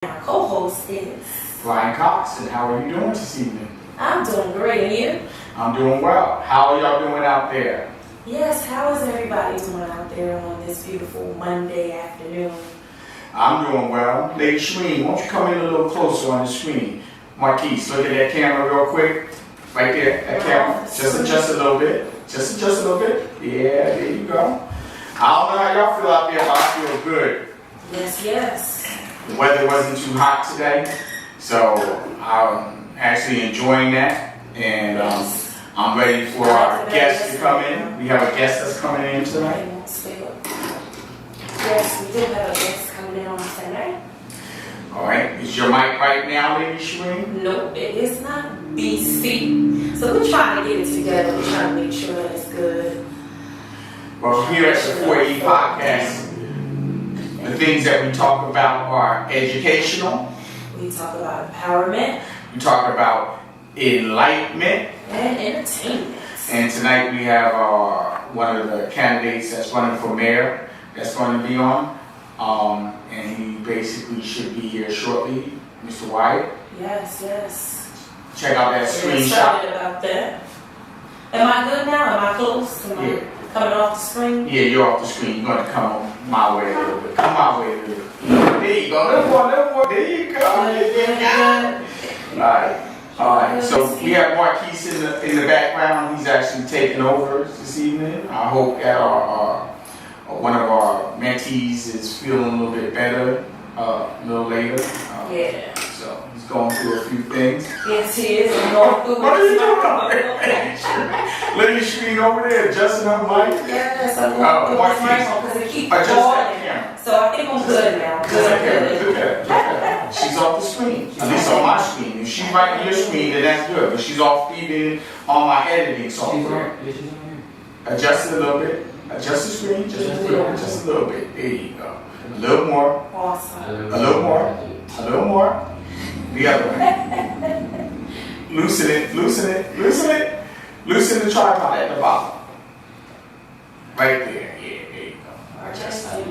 My co-host is Brian Cox, and how are you doing this evening? I'm doing great, and you? I'm doing well. How are y'all doing out there? Yes, how is everybody doing out there on this beautiful Monday afternoon? I'm doing well. Lady Shreen, won't you come in a little closer on the screen? Marquise, look at that camera real quick. Right there, that camera. Just adjust a little bit. Just adjust a little bit. Yeah, there you go. I don't know how y'all feel out there, but I feel good. Yes, yes. The weather wasn't too hot today, so I'm actually enjoying that, and I'm ready for our guests to come in. We have a guest that's coming in tonight. Yes, we do have a guest coming in on Sunday. All right, is your mic right now, Lady Shreen? Nope, it is not BC. So we're trying to get it together. We're trying to make sure that it's good. Well, here at the 4E Podcast, the things that we talk about are educational. We talk about empowerment. We talk about enlightenment. And entertainment. And tonight we have one of the candidates that's running for mayor that's going to be on. And he basically should be here shortly, Mr. Wyatt. Yes, yes. Check out that We're screenshot. excited about that. Am I good now? Am I close? Am I coming off the screen? Yeah, you're off the screen. You're going to come my way a little bit. Come my way a little bit. There you go. Little more. There you go. All right. So we have Marquise in the background. He's actually taking over this evening. I hope that one of our mentees is feeling a little bit better a little later. Yeah. So he's going through a few things. Yes, he is. I'm going through What are you doing? Lady Shreen over there adjusting her mic. Yes, I'm going through this microphone because it keeps falling. So I think I'm good now. Good. Look at her. She's off the screen. At least on my screen. If she's right on your screen, then that's good. But she's off feeding on my editing software. Adjust it a little bit. Adjust the screen just a little bit. There you go. A little more. Awesome. A little more. A little more. The other way. Loosen it. Loosen it. Loosen it. Loosen the tripod at the bottom. Right there. Yeah, there you go. Adjust it.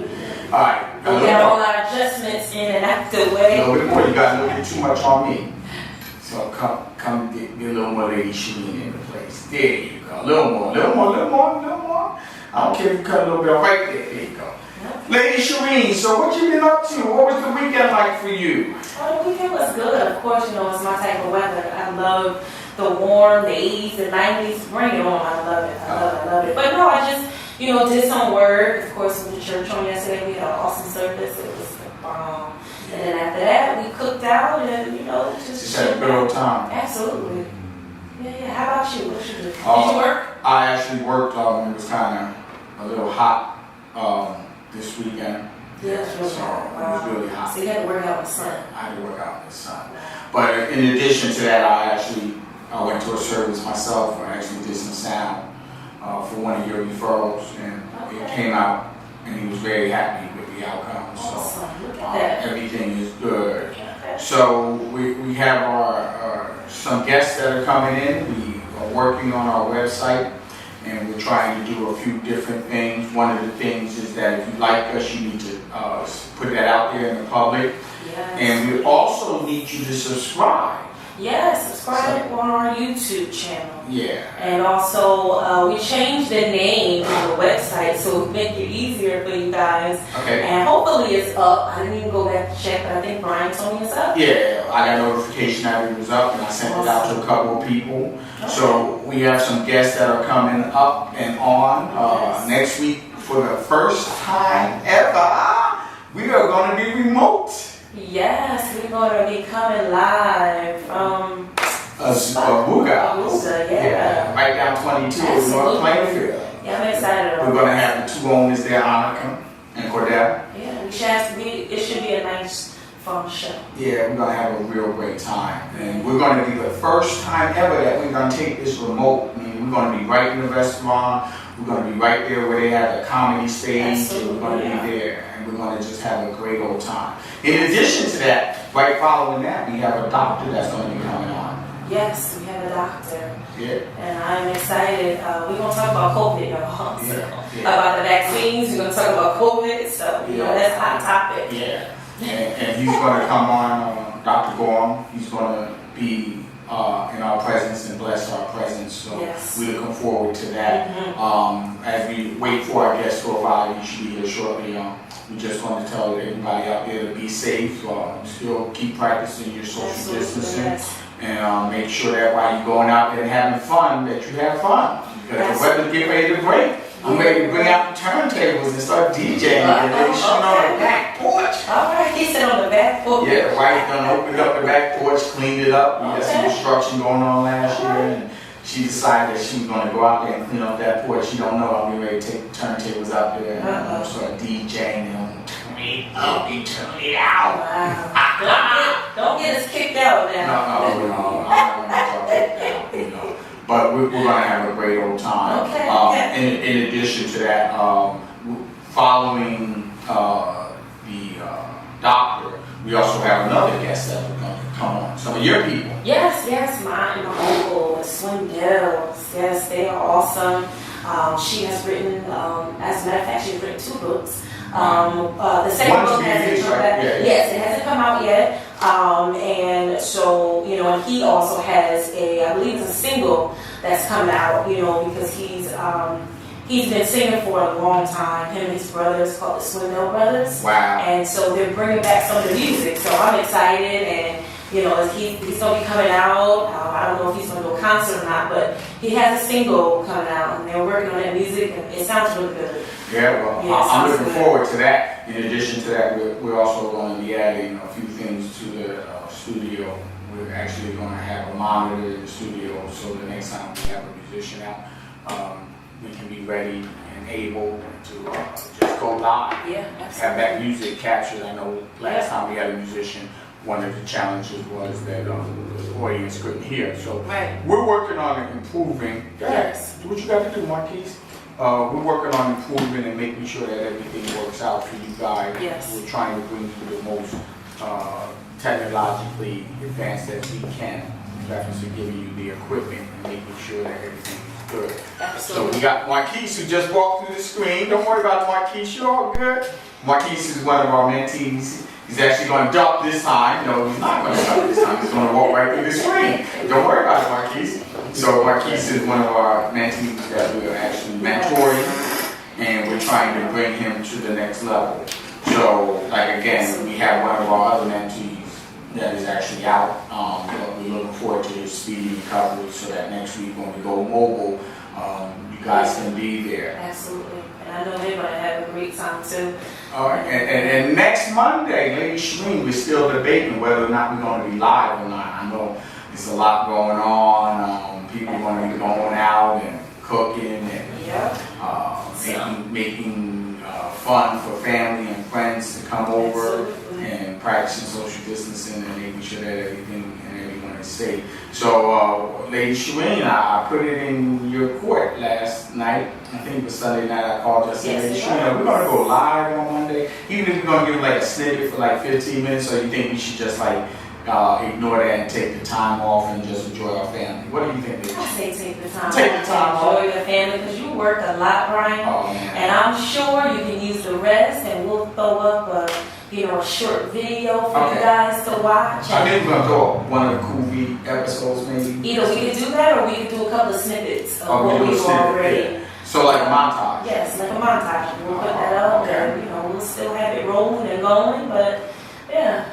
All right. We got all our adjustments in and out the way. A little bit more. You got a little bit too much on me. So come get a little more Lady Shreen in the place. There you go. A little more. I don't care if you cut a little bit right there. There you go. Lady Shreen, so what you been up to? What was the weekend like for you? Oh, the weekend was good. Of course, it's my type of weather. I love the warm, the 80s, the 90s. Bring it on. I love it. I love it. But no, I just, did some work. Of course, with the church on yesterday, we had an awesome service. It was bomb. And then after that, we cooked out and, just had a good old time. Absolutely. Yeah. How about you? What you do? Did you work? I actually worked. It was kind of a little hot this weekend. Yeah, it was really hot. It was really hot. So you had to work out in the sun. I had to work out in the sun. But in addition to that, I went to a service myself. I actually did some sound for one of your referrals, and it came out, and he was very happy with the outcome. Awesome. So Look at that. everything is good. So we have some guests that are coming in. We are working on our website, and we're trying to do a few different things. One of the things is that if you like us, you need to put that out there in the public. Yes. And we also need you to subscribe. Yes, subscribe on our YouTube channel. Yeah. And also, we changed the name on the website so it make it easier for you guys. Okay. And hopefully it's up. I didn't even go back to check, but I think Brian told me it's up. Yeah, I got notification that it was up, and I sent it out to a couple of people. Okay. So we have some guests that are coming up and on next week for the first time ever. We are going to be remote. Yes, we're going to be coming live from Abuga. Yeah. Right down 22 in North Plainfield. Yeah, I'm excited about We're going to have the two owners there, Annika and Cordell. Yeah, it should be a nice, fun show. Yeah, we're going to have a real great time. And we're going to be the first time ever that we're going to take this remote. I mean, we're going to be right in the restaurant. We're going to be right there where they have the comedy stage. Absolutely, and we're going to be there. And we're going to just have a great old time. In addition to that, right following that, we have a doctor that's going to be coming on. Yes, we have a doctor. Yeah. And I'm excited. We're going to talk about COVID, y'all. Yeah. About the vaccines. We're going to talk about COVID. So, Yeah. that's a hot topic. Yeah. and he's going to come on, Dr. Gorham. He's going to be in our presence and bless our presence. So we're looking forward to that. As we wait for our guest to arrive, he should be here shortly. We just want to tell everybody out there to be safe. Still keep practicing your social distancing. And make sure that while you're going out there and having fun, that you have fun. Because the weather get ready to break. I'm ready to bring out the turntables and start DJing. And they shooting on the back porch. All right, he said on the back porch. Yeah, the wife done opened up the back porch, cleaned it up. We had some construction going on last year. And she decided that she was going to go out there and clean up that porch. She don't know I'm getting ready to take the turntables out there and start DJing and turn it up and turn it out. Wow. Don't get us kicked out now. No, I'm not going to talk kicked out, But we're going to have a great old time. In addition to that, following the doctor, we also have another guest that will come on. Some of your people. Yes, my uncle, Swindell. Yes, they are awesome. She has written, as a matter of fact, she has written 2 books. The second book hasn't come out. Yes, it hasn't come out yet. And so, and he also has I believe it's a single that's coming out, because he's been singing for a long time. Him and his brothers, called the Swindell Brothers. Wow. And so they're bringing back some of the music. So I'm excited, and he's going to be coming out. I don't know if he's going to do a concert or not, but he has a single coming out, and they're working on that music, and it sounds really good. Yeah, well, I'm looking forward to that. In addition to that, we're also going to be adding a few things to the studio. We're actually going to have a monitor in the studio, so the next time we have a musician out, we can be ready and able to just go live. Yeah, absolutely. Have that music captured. I know last time we had a musician, one of the challenges was that the audience couldn't hear. So we're working on improving. Yes. Do what you got to do, Marquise. We're working on improving and making sure that everything works out for you guys. Yes. We're trying to bring you the most technologically advanced as we can in reference to giving you the equipment and making sure that everything is good. Absolutely. So we got Marquise who just walked through the screen. Don't worry about Marquise, you're all good. Marquise is one of our mentees. He's actually going to jump this time. No, he's not going to jump this time. He's going to walk right through the screen. Don't worry about it, Marquise. So Marquise is one of our mentees that we're actually mentoring, and we're trying to bring him to the next level. So, like again, we have one of our other mentees that is actually out. But we're looking forward to his speedy recovery so that next week when we go mobile, you guys can be there. Absolutely. And I know they're going to have a great time too. All right, and next Monday, Lady Shreen, we're still debating whether or not we're going to be live or not. I know there's a lot going on. People are going to be going out and cooking and making fun for family and friends to come over and practicing social distancing and making sure that everything and everyone is safe. So, Lady Shreen, I put it in your court last night. I think it was Sunday night. I called you and said, Lady Shreen, we're going to go live on Monday. Even if we're going to give like a snippet for like 15 minutes, so you think we should just like ignore that and take the time off and just enjoy our family? What do you think? I say take the time. Take the time off. Enjoy your family, because you work a lot, Brian. Oh, man. And I'm sure you can use the rest, and we'll throw up a short video for you guys to watch. I think we're going to throw up one of the cool episodes maybe. Either we could do that, or we could do a couple of snippets of what we've already. Yeah. So like a montage. Yes, like a montage. We'll put that up, and we'll still have it rolling and going, but yeah.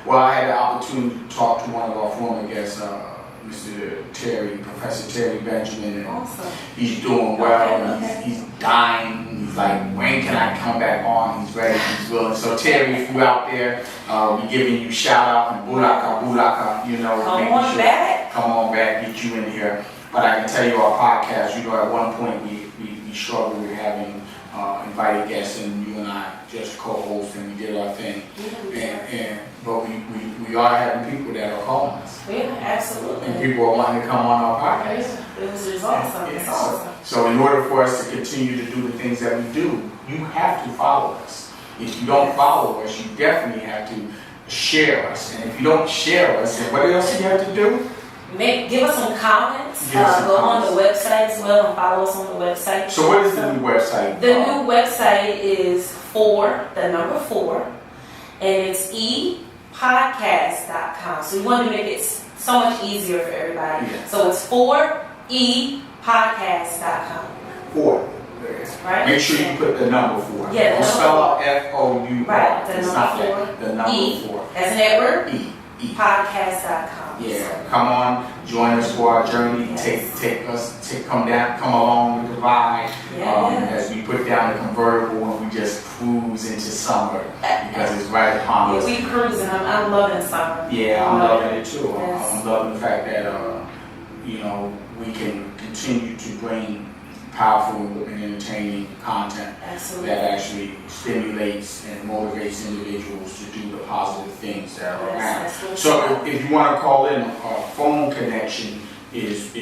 Well, I had the opportunity to talk to one of our former guests, Mr. Professor Terry Benjamin, and awesome. He's doing well. He's dying. He's like, when can I come back on? He's ready. He's willing. So Terry, if you're out there, we're giving you shout out and bulaka. Come on back, get you in here. But I can tell you our podcast, at one point we struggled with having invited guests, and you and I just co-host and we did our thing. But we are having people that are calling us. Yeah, absolutely. And people are wanting to come on our podcast. It's awesome. It's awesome. So in order for us to continue to do the things that we do, you have to follow us. If you don't follow us, you definitely have to share us. And if you don't share us, then what else do you have to do? Give us some comments. Go on the website as well and follow us on the website. So what is the new website? The new website is 4, the number 4, and it's epodcast.com. So we want to make it so much easier for everybody. Yeah. So it's 4epodcast.com. 4. Right? Make sure you put the number 4. Yeah, Don't spell out F-O-U-R. Right, the it's number not 4. that. The number 4. As in Edward? E. Podcast.com. Yeah, come on, join us for our journey. Yes. Come along with the ride. Yeah. As we put down the convertible and we just cruise into summer because it's right upon us. We cruising. I'm loving summer. Yeah, I'm loving it too. Yes. I'm loving the fact that we can continue to bring powerful and entertaining content. Absolutely. That actually stimulates and motivates individuals to do the positive things that are around. So if you want to call in, our phone connection is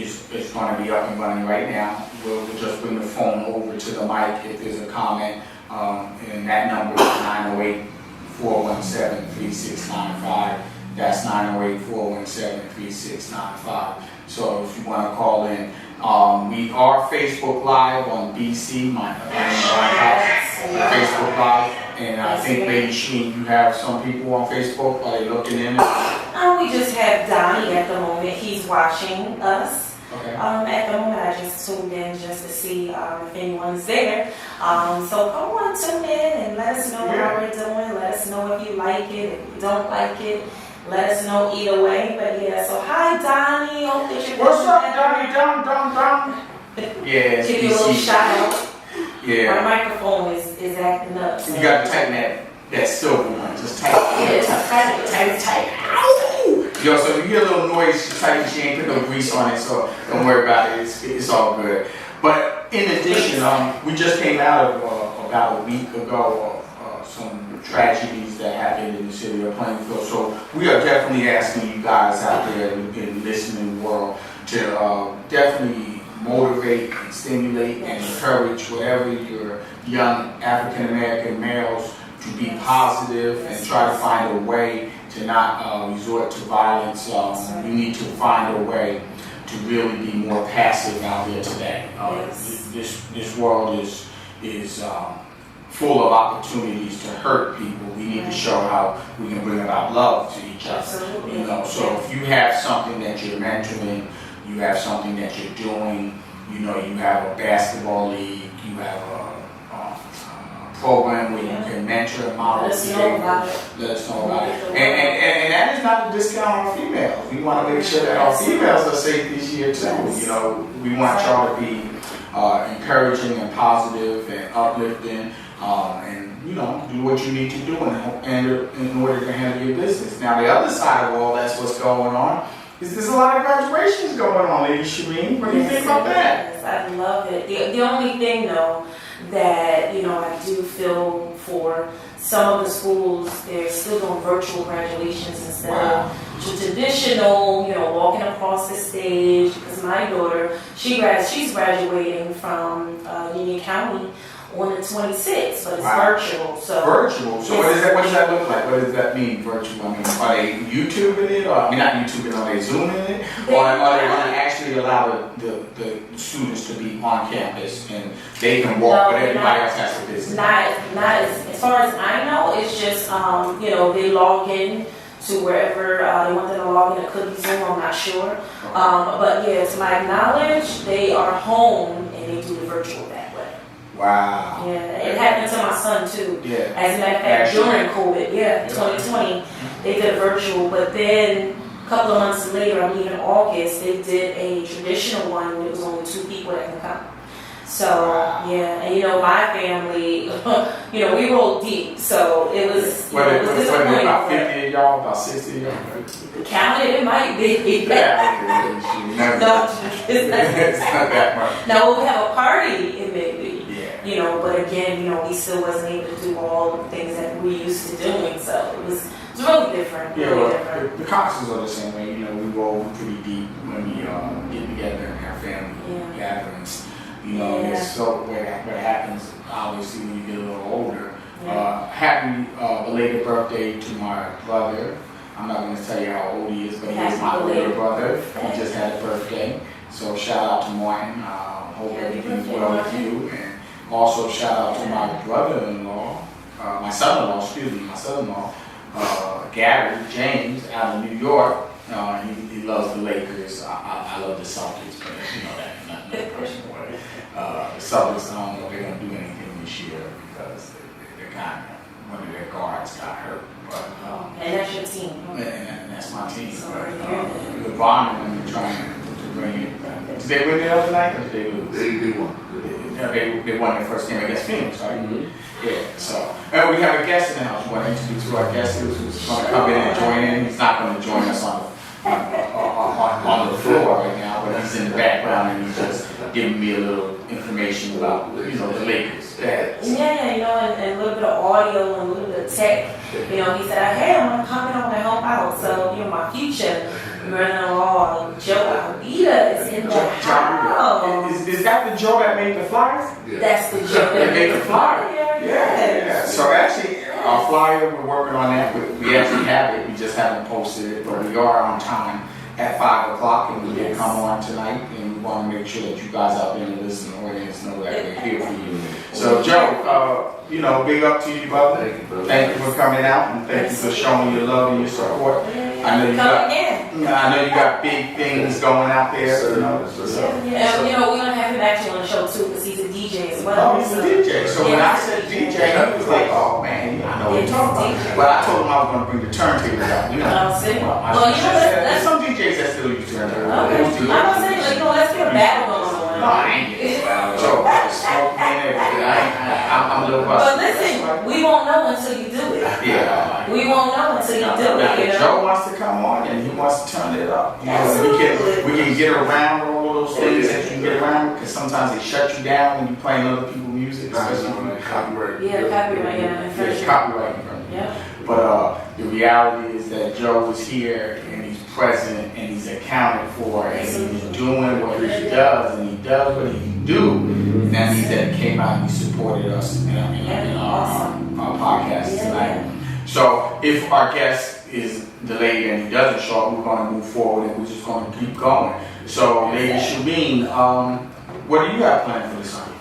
going to be up and running right now. We'll just bring the phone over to the mic if there's a comment, and that number is 908-417-3695. That's 908-417-3695. So if you want to call in, we are Facebook Live on BC, Facebook Live, and I think Lady Sheen, you have some people on Facebook. Are they looking in? We just have Donnie at the moment. He's watching us. Okay. At the moment, I just tuned in just to see if anyone's there. So come on, tune in and let us know how we're doing. Let us know if you like it, if you don't like it. Let us know either way. But yeah, so hi Donnie. Hope that you're What's up, Donnie? Dum. Yeah. Give you a little shout out. Yeah. My microphone is acting up. So. You got to tighten that silver one. Just tighten it. Tight. Yo, so if you hear a little noise, she ain't put no grease on it, so don't worry about it. It's all good. But in addition, we just came out of about a week ago some tragedies that happened in the city of Plainfield. So we are definitely asking you guys out there in the listening world to definitely motivate and stimulate and encourage whatever your young African American males to be positive and try to find a way to not resort to violence. We need to find a way to really be more passive out there today. This world is full of opportunities to hurt people. We need to show how we can bring about love to each other. Absolutely. So if you have something that you're mentoring, you have something that you're doing, you have a basketball league, you have a program where you can mentor and model behavior. Let us know about it. And that is not a discount on females. We want to make sure that our females are safe this year too. We want y'all to be encouraging and positive and uplifting, and do what you need to do in order to handle your business. Now the other side of all that's what's going on is there's a lot of graduations going on, Lady Shireen. What do you think about that? Yes, I love it. The only thing though that I do feel for some of the schools, they're still doing virtual graduations instead of traditional, walking across the stage. Because my daughter, she's graduating from Union County on the 26th, but it's virtual. So virtual. So what does that look like? What does that mean, virtual? I mean, are they YouTubing it? Or not YouTubing? Are they Zooming it? Or are they going to actually allow the students to be on campus and they can walk, but everybody else has to visit? Not as far as I know. It's just they log in to wherever they want them to log in. It could be Zoom. I'm not sure. Okay. But yeah, to my knowledge, they are home and they do the virtual that way. Wow. Yeah, it happened to my son too. Yeah. As a matter of fact, during COVID, 2020, they did a virtual, but then a couple of months later, I believe in August, they did a traditional one, and it was only 2 people that can come. So, and my family, we rolled deep, so it was, disappointing. About 50 of y'all, about 60 of y'all? Counted, it might be. It's not that much. Now, when we have a party, it may be. But again, we still wasn't able to do all the things that we used to doing, so it was really different. The concerts are the same way. We roll pretty deep when we get together and have family gatherings. So what happens, obviously, when you get a little older. Happy belated birthday to my brother. I'm not going to tell you how old he is, but he is my little brother. He just had a birthday. So shout out to Martin. Hope everything's well with you. And also shout out to my brother-in-law, my son-in-law, Gary James out of New York. He loves the Lakers. I love the Celtics, but you know that not in a personal way. The Celtics, I don't know if they're going to do anything this year because they're kind of, one of their guards got hurt. But, and that's your team. And that's my team. Sorry, LeBron and them trying to bring it back. Did they win the other night or did they lose? They won. They won their first game against Phoenix, right? Mm-hmm. Yeah, so. And we have a guest in the house. We want to introduce to our guest who's going to come in and join in. He's not going to join us on the floor right now, but he's in the background and he's just giving me a little information about, the Lakers. Yeah, and a little bit of audio and a little bit of tech. He said, hey, I'm going to come in, I'm going to help out. So, my future brother-in-law, Joe Alita, is in the house. Is that the Joe that made the flyers? Yeah. That's the Joe that made the flyer. Yeah. So actually, our flyer, we're working on that. We actually have it. We just haven't posted it, but we are on time at 5 o'clock, and we did come on tonight, and we want to make sure that you guys out there in the listening audience know that we're here for you. So, Joe, big up to you, brother. Thank you, brother. Thank you for coming out, and thank you for showing your love and your support. I know you got big things going out there. Sir, we're gonna have him actually on the show too, because he's a DJ as well. Oh, he's a DJ. So when I said DJ, he was like, "Oh man, I know what you're talking about." But I told him I was going to bring the turntables out. Let's some DJs that still use turntables. Okay. I'm saying, let's get a battle going on. No, I ain't getting a battle. Joe, I smoke man everything. I'm a little But listen, we won't know until you do it. Yeah. We won't know until you do it. If Joe wants to come on and he wants to turn it up, we can get around all of those things that you can get around, because sometimes they shut you down when you're playing other people's music, especially when you copyright. Yeah, copyright. It's copyright infringement. Yeah. But the reality is that Joe is here and he's present and he's accounted for and he's doing what he does and he does what he can do. And that means that he came out and he supported us in our podcast tonight. So if our guest is delayed and he doesn't show up, we're going to move forward and we're just going to keep going. So, Lady Shabeen, what do you have planned for this summer?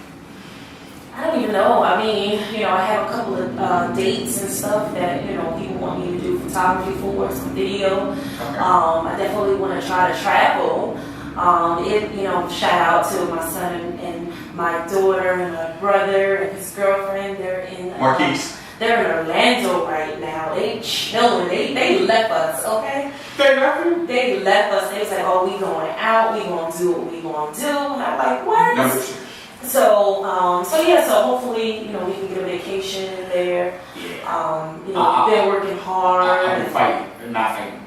I don't even know. I mean, I have a couple of dates and stuff that, people want me to do photography for, some video. Okay. I definitely want to try to travel. Shout out to my son and my daughter and my brother and his girlfriend. They're in Marquise. They're in Orlando right now. They chilling. They left us, okay? They left you? They left us. They was like, oh, we going out. We going to do what we going to do. And I'm like, what? No, So hopefully, we can get a vacation in there. Yeah. They're working hard. I'm fighting.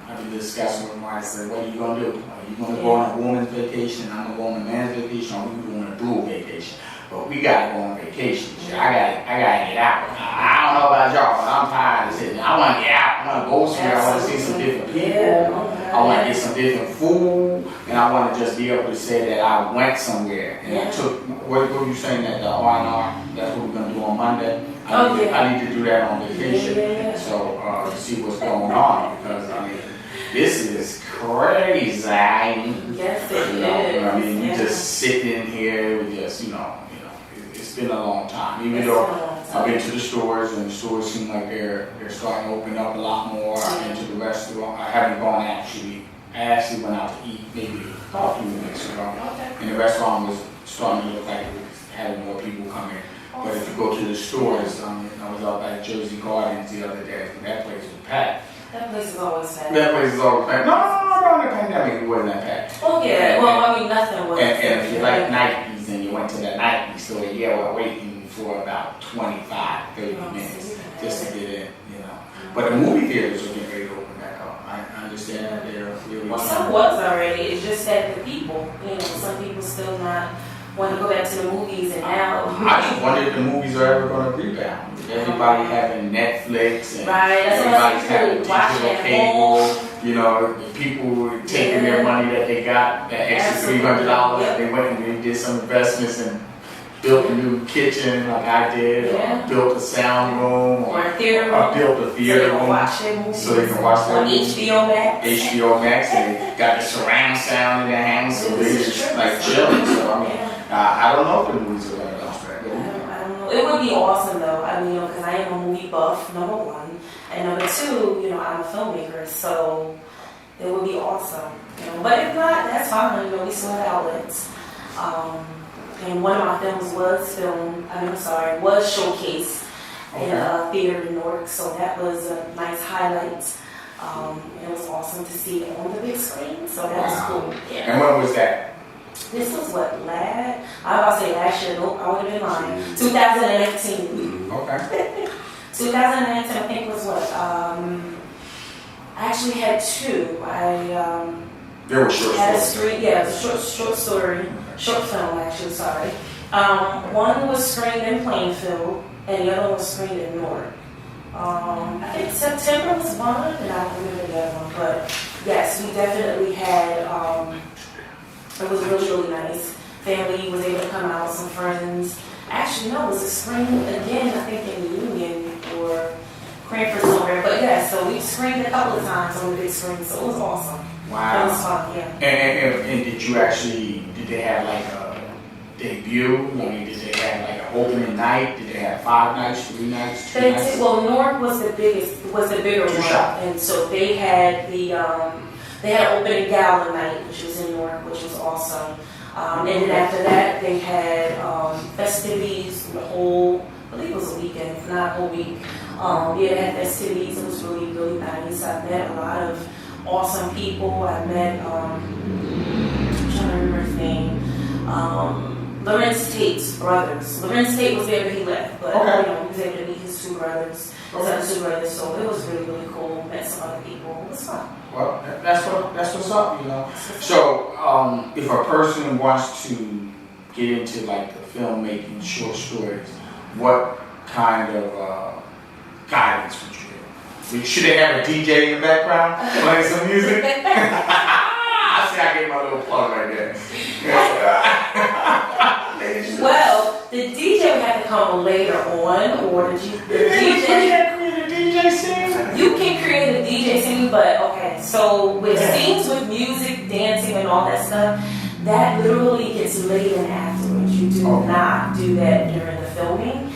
I've been discussing with my son, what are you going to do? Are you going to go on a woman's vacation? I'm going to go on a man's vacation, or we doing a dual vacation? But we got to go on vacation. I got to get out. I don't know about y'all, but I'm tired of sitting. I want to get out. I want to go somewhere. I want to see some different people. I want to get some different food. And I want to just be able to say that I went somewhere. And I took, what were you saying, that the R&R, that's what we're going to do on Monday? I need to do that on vacation. So, to see what's going on. Because, this is crazy. Yes, it is. We just sitting in here, we just, it's been a long time. Even though I've been to the stores and the stores seem like they're starting to open up a lot more. I've been to the restaurant. I haven't gone actually. I actually went out to eat maybe a few weeks ago. And the restaurant was starting to look like it was having more people come in. But if you go to the stores, I was out at Jersey Gardens the other day. That place was packed. That place is always packed. That place is always packed. No, during the pandemic it wasn't that packed. Oh yeah, nothing was. And if you like Nikes and you went to that Nike store, we're waiting for about 25, 30 minutes just to get in, But the movie theaters are getting ready to open back up. I understand that they're really... Well, some was already. It's just that the people, some people still not want to go back to the movies and now... I just wonder if the movies are ever going to rebound. Everybody having Netflix and everybody's having digital cable. People taking their money that they got, that extra $300, they went and they did some investments and built a new kitchen like I did, or built a sound room, or built a theater room so they can watch their movies. HBO Max, and they got the surround sound in their hands, so they just like chilling. So I don't know if the movies are going to bounce back. I don't know it would be awesome though. I mean, because I am a movie buff, number one, and number two, I'm a filmmaker, so it would be awesome. But if not, that's fine. We still have outlets. And one of my films was showcased in a theater in Newark, so that was a nice highlight. It was awesome to see it on the big screen, so that was cool. Yeah. And when was that? This was what, I was about to say last year, nope, I would have been lying. 2019. Okay. 2019, I think was what, I actually had two. There were short had stories. it was a short story, short film actually, sorry. One was screened in Plainfield, and the other one was screened in Newark. I think September was one, and I don't remember the other one, but yes, we definitely had, it was really, really nice. Family was able to come out with some friends. Actually, no, it was a screen again, I think in the Union or Cranford somewhere, but yeah, so we screened a couple of times on the big screen, so it was awesome. Wow. It was fun, yeah. And did they have like a debut? I mean, did they have like an opening night? Did they have 5 nights, 3 nights, 2 nights? Well, Newark was the bigger one, and so they had opening gala night, which was in Newark, which was awesome. And then after that, they had festivities the whole, I believe it was a weekend, not a whole week. They had festivities. It was really, really nice. I met a lot of awesome people. I met, I'm trying to remember his name, Lorenz Tate's brothers. Lorenz Tate was there, but he left. But he was able to meet his two brothers. So it was really, really cool. Met some other people. It was fun. Well, that's what's up, So, if a person wants to get into like the filmmaking, short stories, what kind of guidance would you give? Should they have a DJ in the background playing some music? I see, I gave my little plug right there. Well, the DJ would have to come later on, or the DJ scene. You can create a DJ scene, but okay. So with scenes with music, dancing, and all that stuff, that literally gets laid in afterwards. You do not do that during the filming.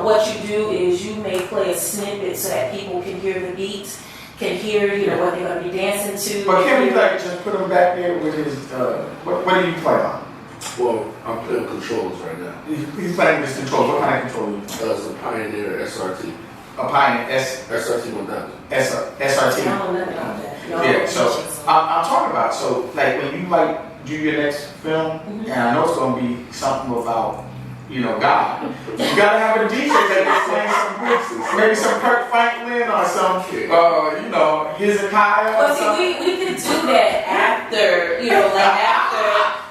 What you do is you may play a snippet so that people can hear the beats, can hear what they're going to be dancing to. But can we just put him back there with his? What do you play on? Well, I'm playing controls right now. He's playing with his controls. What kind of control are you? It's a Pioneer SRT. A Pioneer SRT 1000. SRT. I don't know about that. Yeah. So I'm talking about when you do your next film, and I know it's going to be something about God. You gotta have a DJ that plays some mixes. Maybe some Kirk Franklin or some, Hezekiah. Well, see, we could do that after,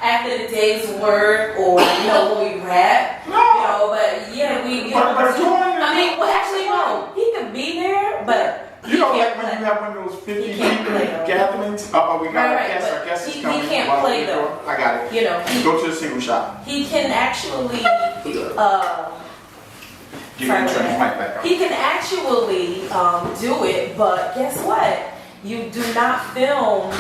after the day's work, or when we rap. No. But yeah, no. He could be there, but. When you have one of those 50 people gatherings. We got a guest. Our guest is coming. He can't play though. I got it. Go to the single shop. He can actually. Turn his mic back on. He can actually do it, but guess what? You do not film.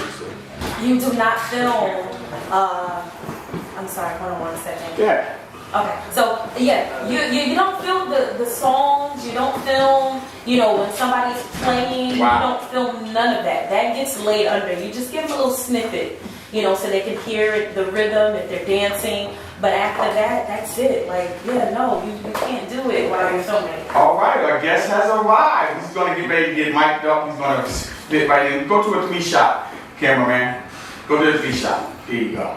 I'm sorry. Hold on 1 second. Yeah. Okay, so yeah, you don't film the songs, you don't film, when somebody's playing, Wow. You don't film none of that. That gets laid under. You just give them a little snippet, so they can hear the rhythm if they're dancing. But after that, that's it. You can't do it while you're filming. All right, our guest has arrived. He's going to get ready to get mic'd up. He's going to spit right in. Go to a 3-shot, cameraman. Go to the 3-shot. There you go.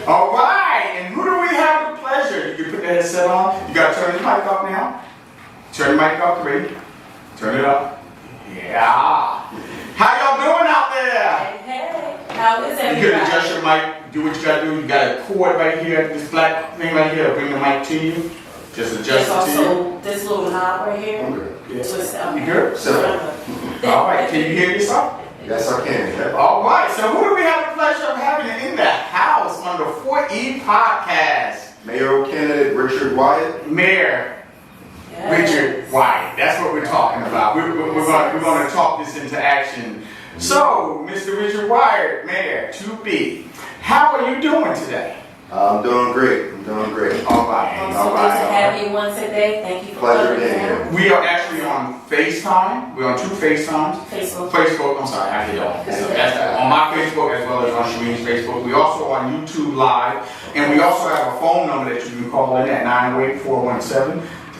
All right, and who do we have the pleasure? You can put the headset on. You got to turn the mic up now. Turn the mic up, 3. Turn it up. Yeah. How y'all doing out there? Hey, how is everybody? You can adjust your mic. Do what you got to do. You got a cord right here. This black thing right here. Bring the mic to you. Just adjust it to you. Also, this little knob right here. I'm good. Yeah. Twist it. You good? All right. Can you hear yourself? Yes, I can. All right, so who do we have the pleasure of having in the house on the 4E podcast? Mayoral candidate Richard Wyatt. Mayor Richard Wyatt. That's what we're talking about. We're going to talk this into action. So, Mr. Richard Wyatt, Mayor 2B, how are you doing today? I'm doing great. I'm doing great. All right. I'm All so good to right. have you once a day. Thank you for Pleasure coming being down. here. We are actually on FaceTime. We're on 2 FaceTimes. Facebook. I'm sorry, I did all. So that's on my Facebook as well as on Shereen's Facebook. We also on YouTube Live, and we also have a phone number that you can call in at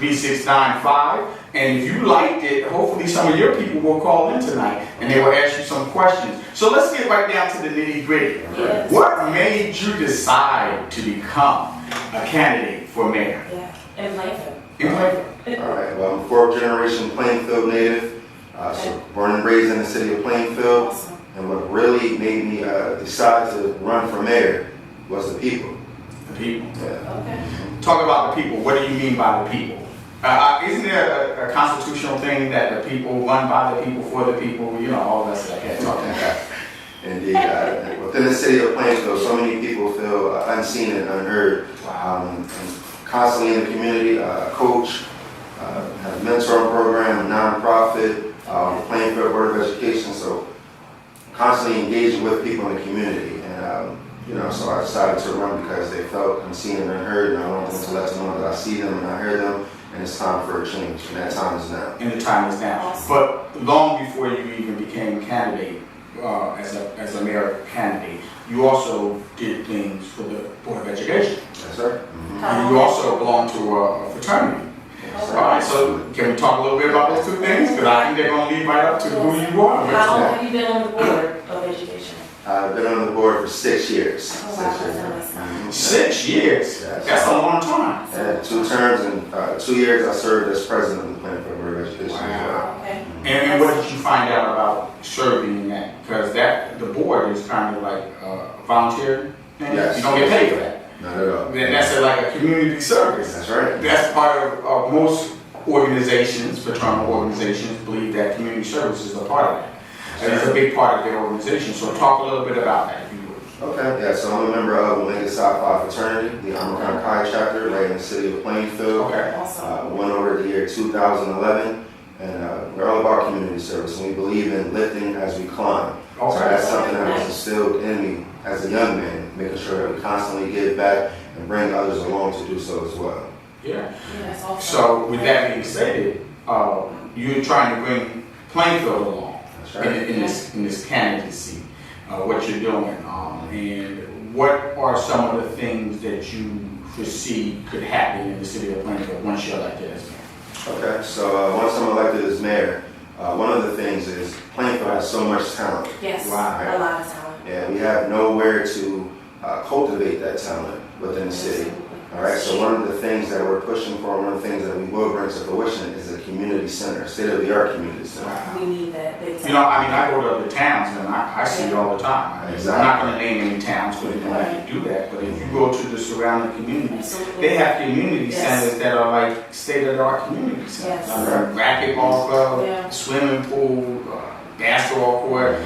908-417-3695. And if you liked it, hopefully some of your people will call in tonight and they will ask you some questions. So let's get right down to the nitty gritty. Yes. What made you decide to become a candidate for mayor? Yeah, and Plainfield. In Plainfield. All right. Well, I'm a fourth generation Plainfield native. So born and raised in the city of Plainfield. Awesome. And what really made me decide to run for mayor was the people. The people. Yeah. Okay. Talk about the people. What do you mean by the people? Isn't there a constitutional thing that the people run by the people for the people? You know, all that stuff. I can't talk about that. Indeed. Within the city of Plainfield, so many people feel unseen and unheard. And constantly in the community, coach, have a mentoring program, a nonprofit, Plainfield Board of Education. So constantly engaging with people in the community. And, so I decided to run because they felt unseen and unheard. And I wanted them to let them know that I see them and I hear them. And it's time for a change, and that time is now. And the time is now. Awesome. But long before you even became a candidate, as a mayor candidate, you also did things for the Board of Education. Yes, sir. Mm-hmm. And you also belong to a fraternity. Yes, All sir. right, so can we talk a little bit about those two things? Because I think they're going to lead right up to who you are. How long have you been on the Board of Education? I've been on the board for 6 years. Oh, wow, that's a nice time. Mhm. 6 years? Yes. That's a long time. And 2 terms and 2 years I served as president of the Plainfield Board of Education as well. Okay. And what did you find out about serving in that? Because the board is kind of like a volunteer thing. Yes. You don't get paid for that. Not at all. Then that's like a community service. That's right. That's part of most organizations, fraternal organizations, believe that community service is a part of that. And it's a big part of their organization. So talk a little bit about that, if you would. Okay, yeah, so I'm a member of Omega Psi Phi Fraternity, the Amakan Chi chapter, right in the city of Plainfield. Okay. Awesome. Went over the year 2011, and we're all about community service, and we believe in lifting as we climb. So Okay. that's something that was instilled in me as a young man, making sure that we constantly give back and bring others along to do so as well. Yeah. Yeah, that's awesome. So with that being said, you're trying to bring Plainfield along. That's right. In this candidacy, what you're doing, and what are some of the things that you foresee could happen in the city of Plainfield once you're elected as mayor? Okay, so once I'm elected as mayor, one of the things is Plainfield has so much talent. Yes, Wow. a lot of talent. And we have nowhere to cultivate that talent within the city. All right, so one of the things that we're pushing for, one of the things that we will bring to fruition is a community center, state-of-the-art community center. We need that big time. You know, I mean, I go to other towns and I see it all the time. I mean, I'm not going to name any towns because we don't have to do that. But if you go to the surrounding communities, Absolutely. they have community Yes. centers that are like state-of-the-art community centers. Yes. Racquetball club, Yeah. swimming pool, basketball court,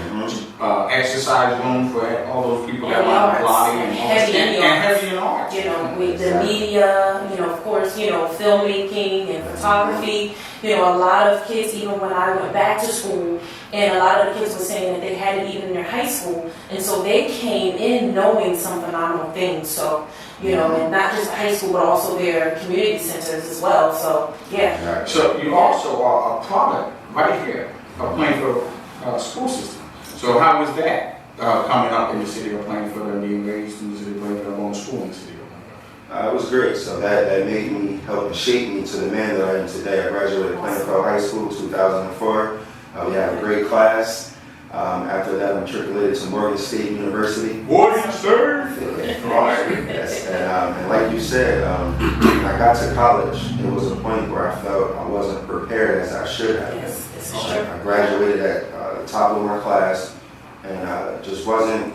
exercise room for all those people that And want arts. to Pilates and Heavy in the and arts. heavy in arts. You know, with the media, of course, filmmaking and photography. A lot of kids, even when I went back to school, and a lot of the kids were saying that they had it even in their high school. And so they came in knowing some phenomenal things. So, and not just high school, but also their community centers as well. So, yeah. Right. So you also are a product right here of Plainfield school system. So how was that coming up in the city of Plainfield and being raised in the city of Plainfield, going to school in the city of Plainfield? It was great. So that made me, help and shape me to the man that I am today. I graduated Plainfield High School 2004. We had a great class. After that, I matriculated to Morgan State University. Morgan State? Right. Yes, and like you said, when I got to college, it was a point where I felt I wasn't prepared as I should have. Yes, this is I true. graduated at the top of my class, and just wasn't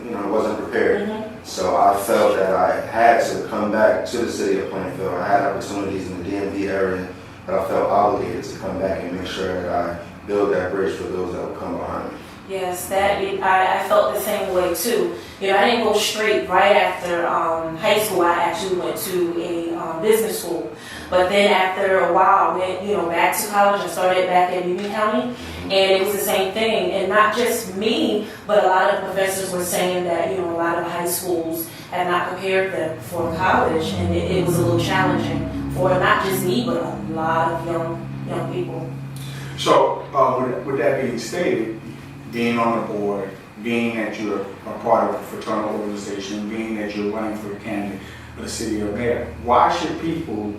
prepared. Mhm. So I felt that I had to come back to the city of Plainfield. I had opportunities in the DMV area, but I felt obligated to come back and make sure that I build that bridge for those that will come behind me. Yes, I felt the same way too. I didn't go straight right after high school. I actually went to a business school. But then after a while, I went back to college and started back at Union County, and it was the same thing. And not just me, but a lot of professors were saying that a lot of high schools had not prepared them for college, and it was a little challenging for not just me, but a lot of young people. So, with that being stated, being on the board, being that you're a part of a fraternal organization, being that you're running for a candidate for the city of mayor, why should people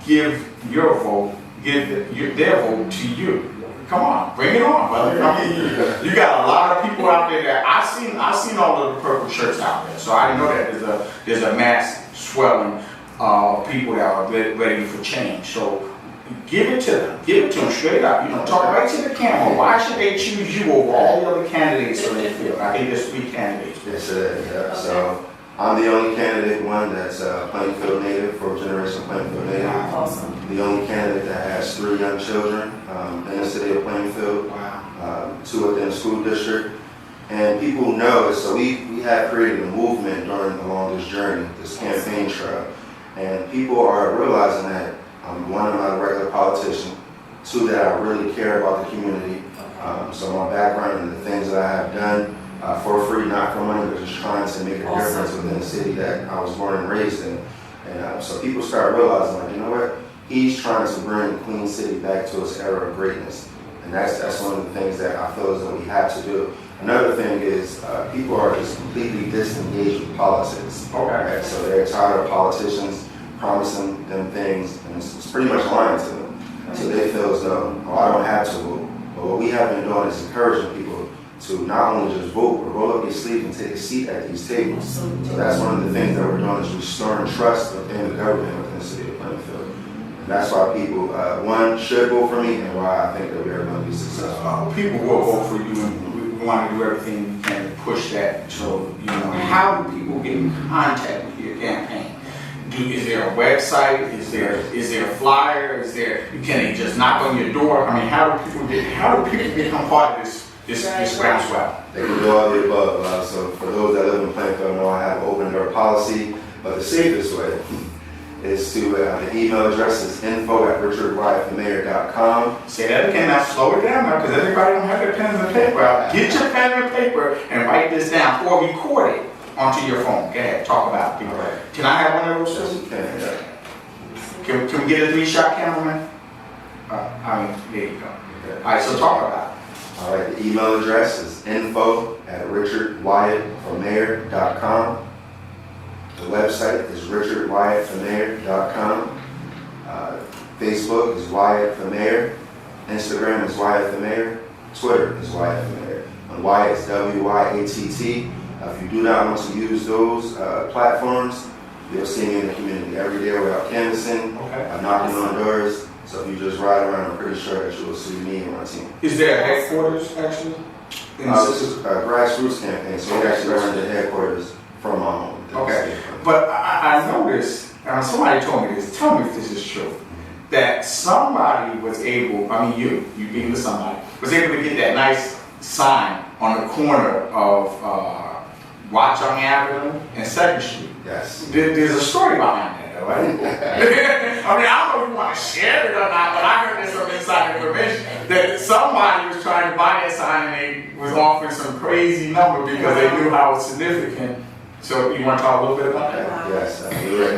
give your vote, their vote to you? Come on, bring it on, brother. I mean, you got a lot of people out there that I seen all of the purple shirts out there, so I know that there's a mass swelling of people that are ready for change. So give it to them straight up. Talk right to the camera. Why should they choose you over all the other candidates on the field? I think there's 3 candidates. Yes, yeah. So I'm the only candidate, one that's Plainfield native, 4th generation Plainfield native. Awesome. The only candidate that has 3 young children in the city of Plainfield, Wow. 2 within the school district. And people know it, so we have created a movement along this journey, this campaign trail. And people are realizing that one, I'm not a regular politician. 2, that I really care about the community. So my background and the things that I have done for free, not for money, but just trying to make a difference within the city that I was born and raised in. And so people start realizing, like, you know what? He's trying to bring Queen City back to its era of greatness. And that's one of the things that I feel as though we have to do. Another thing is people are just completely disengaged with politics. Okay. Right? So they're tired of politicians promising them things, and it's pretty much lying to them. So they feel as though, oh, I don't have to vote. But what we have been doing is encouraging people to not only just vote, but roll up your sleeve and take a seat at these tables. So that's one of the things that we're doing, is restoring trust within the government, within the city of Plainfield. And that's why people, one, should vote for me, and why I think that we are going to be successful. People will vote for you, and we want to do everything we can to push that. So, how do people get in contact with your campaign? Is there a website? Is there a flyer? Can they just knock on your door? I mean, how do people become part of this groundswell? They can do all the above. So for those that live in Plainfield, know I have an open door policy, but the safest way is to, the email address is info@richardwyattthemayor.com. Say that again, now slow it down now, because everybody don't have their pens and paper out. Get your pen and paper and write this down or record it onto your phone. Go ahead, talk about it. Right. Can I have one of those? Yes, you can, yeah. Can we get a 3-shot, cameraman? There you go. Okay. All right, so talk about it. All right, the email address is info@richardwyattformayor.com. The website is richardwyattformayor.com. Facebook is Wyatt for Mayor. Instagram is Wyatt for Mayor. Twitter is Wyatt for Mayor. And Wyatt is WYATT. If you do not want to use those platforms, you'll see me in the community every day without canvassing. Okay. I'm knocking on doors. So if you just ride around, I'm pretty sure that you will see me and my team. Is there a headquarters actually? This is a grassroots campaign, so we actually run the headquarters from my home. Okay, but I noticed, somebody told me this, tell me if this is true, that somebody was able, you being with somebody, was able to get that nice sign on the corner of Watchung Avenue and 2nd Street. Yes. There's a story behind that, though, right? I don't know if you want to share it or not, but I heard this from inside information that somebody was trying to buy that sign and they was offering some crazy number because they knew how it was significant. So you want to talk a little bit about that? Yes, you're right.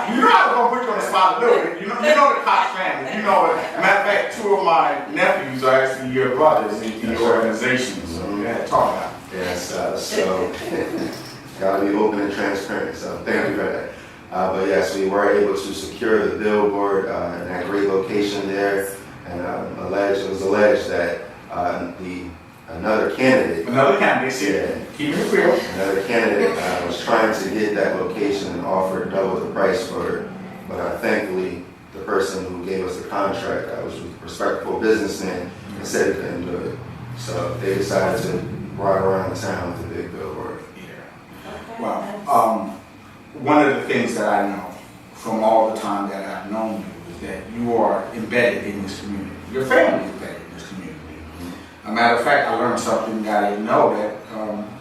You know I was going to put you on the spot a little bit. You know the Cox family. Matter of fact, 2 of my nephews are actually your brothers in the organization. So we had to talk about it. Yes, so gotta be open and transparent. So thank you for that. But yes, we were able to secure the billboard in that great location there, and it was alleged that another candidate, Keep it real. Another candidate was trying to get that location and offered double the price for it, but thankfully the person who gave us the contract was a respectable businessman and said he couldn't do it. So they decided to ride around town with a big billboard. Okay. Well, one of the things that I know from all the time that I've known you is that you are embedded in this community. Your family is embedded in this community. A matter of fact, I learned something that I didn't know, that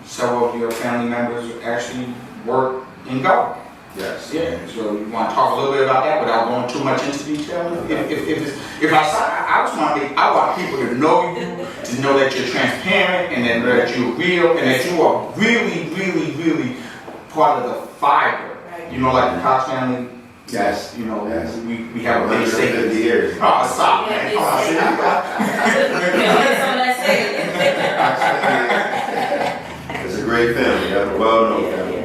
several of your family members actually work in government. Yes. Yeah, so you want to talk a little bit about that without going too much into detail? I want people to know you, to know that you're transparent and that you're real and that you are really, really, really part of the fiber. Right. You know, like the Cox family. Yes. You know, Yes. we have a big stake in 150 years. Oh, stop, Yeah, man. Come on, see Some of that say. It's a great family, you have a well-known Yeah, family.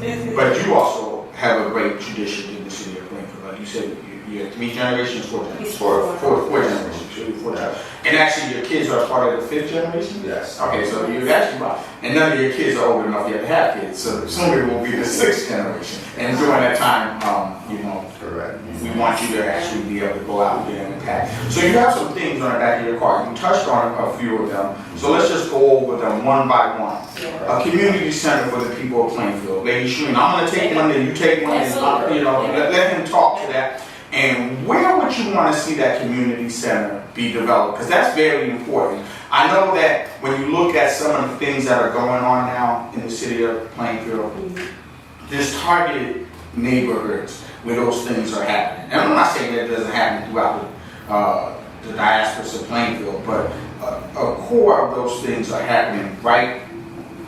yeah. But you also have a great tradition in the city of Plainfield. Like you said, you have 3 generations, 4 generations. He's Four. Four generations. Four generations. And actually, your kids are part of the 5th generation? Yes. Okay, so you're actually right. And none of your kids are old enough yet to have kids, so soon it will be the 6th generation. And during that time, you know, Correct. we want you to actually be able to go out there and attack. So you have some things on the back of your car. You touched on a few of them. So let's just go over them one by one. Yeah. A community center for the people of Plainfield. Lady Shreen, I'm going to take one, then you take one, and you know, let him talk to that. And where would you want to see that community center be developed? Because that's very important. I know that when you look at some of the things that are going on now in the city of Plainfield, there's targeted neighborhoods where those things are happening. And I'm not saying that it doesn't happen throughout the diaspora of Plainfield, but a core of those things are happening right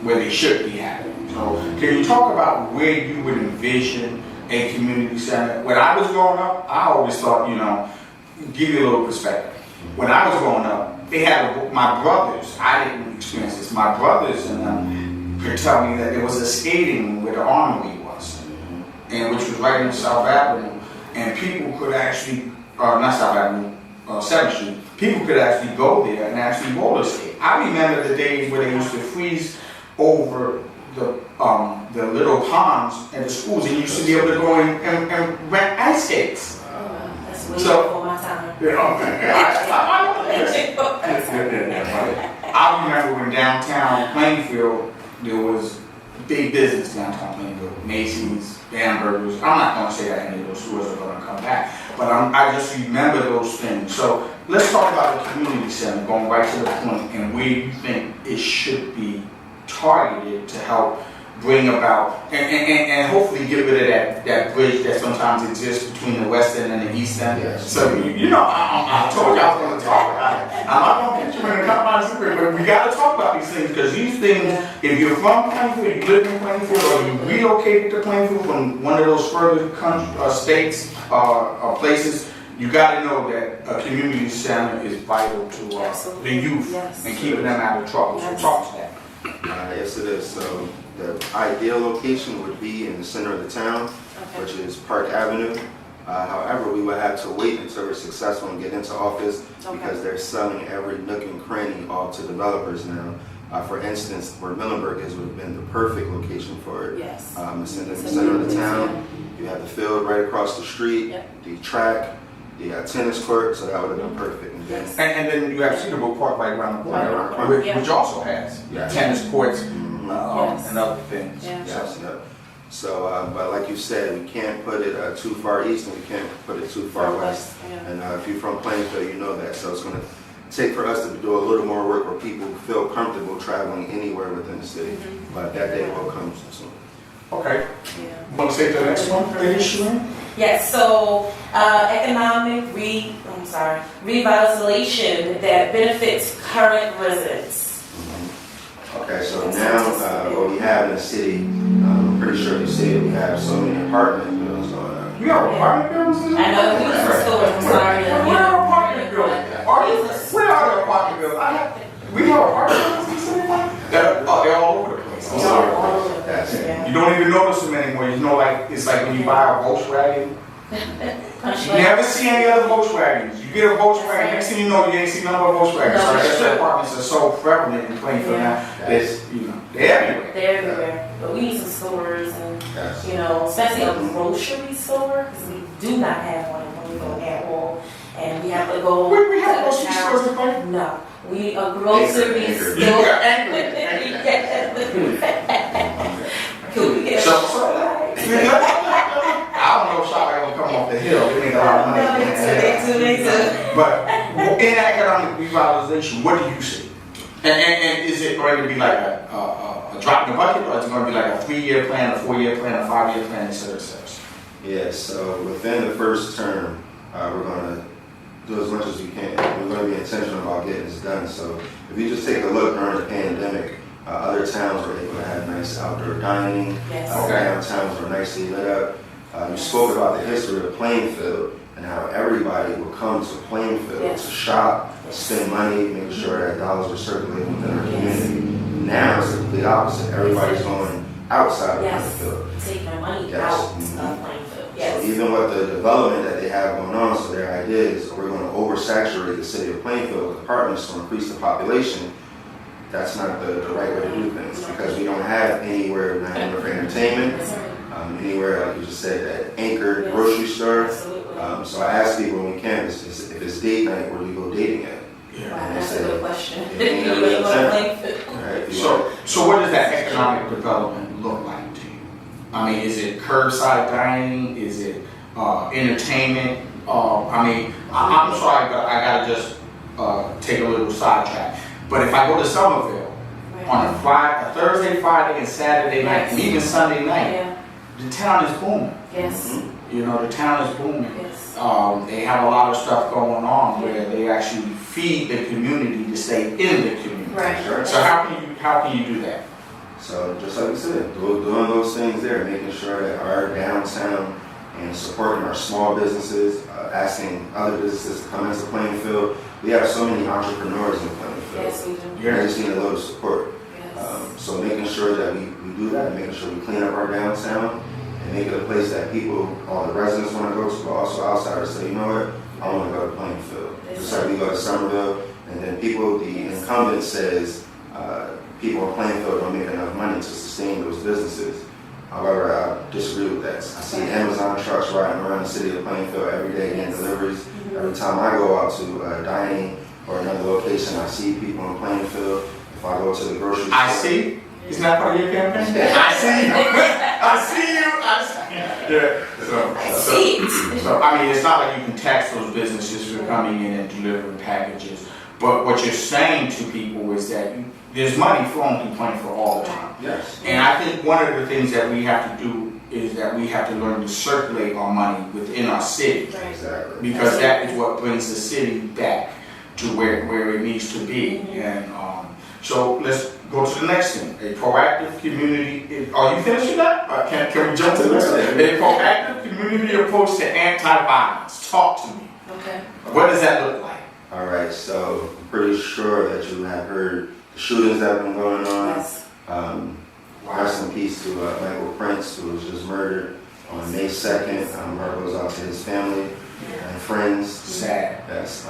where they should be happening. So can you talk about where you would envision a community center? When I was growing up, I always thought, you know, give you a little perspective. When I was growing up, they had my brothers. I didn't experience this. My brothers and them could tell me that there was a skating room where the armory was, and which was right in South Avenue, and people could actually, not South Avenue, 7th Street. People could actually go there and actually roller skate. I remember the days where they used to freeze over the little ponds at the schools, and you used to be able to go and rent ice skates. That's way before my time. I remember when downtown Plainfield, there was big business downtown Plainfield, Macy's, Hamburgers. I'm not going to say that any of those stores are going to come back, but I just remember those things. So let's talk about the community center, going right to the point, and where you think it should be targeted to help bring about and hopefully get rid of that bridge that sometimes exists between the west end and the east end. Yes. So you know, I told you I was going to talk about it. I'm not going to get you in the compromise secret, but we got to talk about these things, because these things, if you're from Plainfield, you live in Plainfield, or you relocated to Plainfield from one of those further states or places, you got to know that a community center is vital to the youth and keeping them out of trouble. So talk to that. Yes, it is. So the ideal location would be in the center of the town, which is Park Avenue. However, we would have to wait until we're successful and get into office, because they're selling every nook and cranny off to developers now. For instance, where Millenburg is would have been the perfect location for it. Yes. It's in the center of the town. You have the field right across the street, the track, the tennis court, so that would have been perfect. Yes. And then you have Cedar Brook Park right around the corner, which also has tennis courts and other things. Yeah. Yes, yep. So, but like you said, we can't put it too far east, and we can't put it too far west. And if you're from Plainfield, you know that. So it's going to take for us to do a little more work where people feel comfortable traveling anywhere within the city. But that day will come soon. Okay. Want to say the next one, Lady Shreen? Yes, so economic revitalization that benefits current residents. Okay, so now what we have in the city, I'm pretty sure you see it, we have so many apartment buildings going up. You have apartment buildings? I know, we was in stores, I'm sorry. Where are apartment buildings? Where are the apartment buildings? We have apartment buildings in the city? They're all over the place. I'm sorry. You don't even notice them anymore. You know, like it's like when you buy a Volkswagen. You never see any other Volkswagens. You get a Volkswagen, next thing you know, you ain't seen none of Volkswagens. So that's why apartments are so prevalent in Plainfield now. It's, you know, they're everywhere. They're everywhere. But we need some stores, and you know, especially a grocery store, because we do not have one in Plainfield at all. And we have to go. We have grocery stores in Plainfield? No. We a grocery store. Could we get I don't know if shop gonna come off the hill. They make a lot of money. They do. But in economic revitalization, what do you see? And is it going to be like a drop in the bucket, or is it going to be like a 3-year plan, a 4-year plan, a 5-year plan, et cetera, et cetera? Yes, so within the first term, we're going to do as much as we can. We're going to be intentional about getting this done. So if you just take a look during the pandemic, other towns were able to have nice nice outdoor dining. Yes. Downtowns are nicely lit up. You spoke about the history of Plainfield and how everybody would come to Plainfield Yes. to shop, spend money, making sure that dollars were circulating within our community. Now it's the complete opposite. Everybody's going outside of Yes. Plainfield. Take their money Yes. out Mhm. of Plainfield. So Yes. even with the development that they have going on, so their idea is we're going to oversaturate the city of Plainfield with apartments to increase the population. That's not the right way to do things because we don't have anywhere for entertainment, Yes, sir. anywhere, like you just said, that anchor Yes. grocery store. Absolutely. So I ask people when we can, if it's date night, where do you go dating at? Yeah. Wow, that's a good question. Yeah, You ain't gonna Plainfield. Right? So what does that economic development look like to you? I mean, is it curbside dining? Is it entertainment? I'm sorry, but I gotta just take a little sidetrack. But if I go to Somerville on a Thursday, Friday, and Saturday night, and even Sunday night, Yeah. the town is booming. Yes. You know, the town is booming. Yes. They have a lot of stuff going on where they actually feed the community to stay in the community. Right. Sure. So how can you do that? So just like you said, doing those things there, making sure that our downtown and supporting our small businesses, asking other businesses to come into Plainfield. We have so many entrepreneurs in Plainfield. Yes, we do. They just need a little support. Yes. So making sure that we do that, making sure we clean up our downtown and make it a place that people, all the residents want to go to, but also outsiders say, you know what, I want to go to Plainfield. Just like we go to Somerville, and then people, the incumbent says, people in Plainfield don't make enough money to sustain those businesses. However, I disagree with that. I see Amazon trucks riding around the city of Plainfield every day getting deliveries. Every time I go out to dining or another location, I see people in Plainfield. If I go to the grocery store, I see. Isn't that part of your campaign? I see you. I see you. I see you. Yeah. So I mean, it's not like you can tax those businesses for coming in and delivering packages. But what you're saying to people is that there's money flowing through Plainfield all the time. yes. And I think one of the things that we have to do is that we have to learn to circulate our money within our city. Right. Exactly. Because that is what brings the city back to where it needs to be. And so let's go to the next thing. A proactive community. Are you finished with that? Or can we jump to the next thing? A proactive community approach to anti-violence. Talk to me. Okay. What does that look like? All right, so I'm pretty sure that you have heard the shootings that have been going on. Yes. Rest in peace to Michael Prince, who was just murdered on May 2nd. Our heart goes out to his family and friends. Sad. Yes,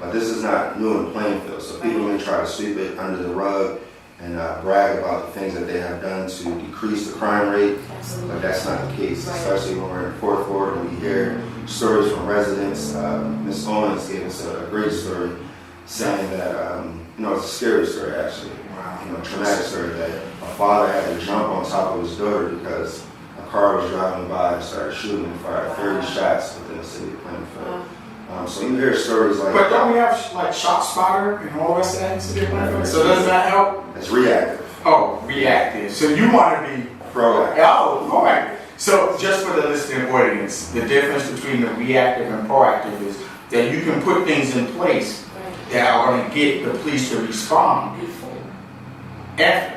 but this is not new in Plainfield, so people may try to sweep it under the rug and brag about the things that they have done to decrease the crime rate, Absolutely. but that's not the case, Right. especially when we're in Fourth Ward and we hear stories from residents. Ms. Owens gave us a great story saying that, it's a scary story actually. Traumatic story that a father had to jump on top of his daughter because a car was driving by and started shooting and fired 30 shots within the city of Plainfield. So you hear stories like But don't we have like Shot Spotter and all the rest of that in the city of Plainfield? So does that help? it's reactive, Oh, reactive. So you want to be proactive. Oh, proactive. So just for the listening audience, the difference between the reactive and proactive is that you can put things in place that are going to get the police to respond after.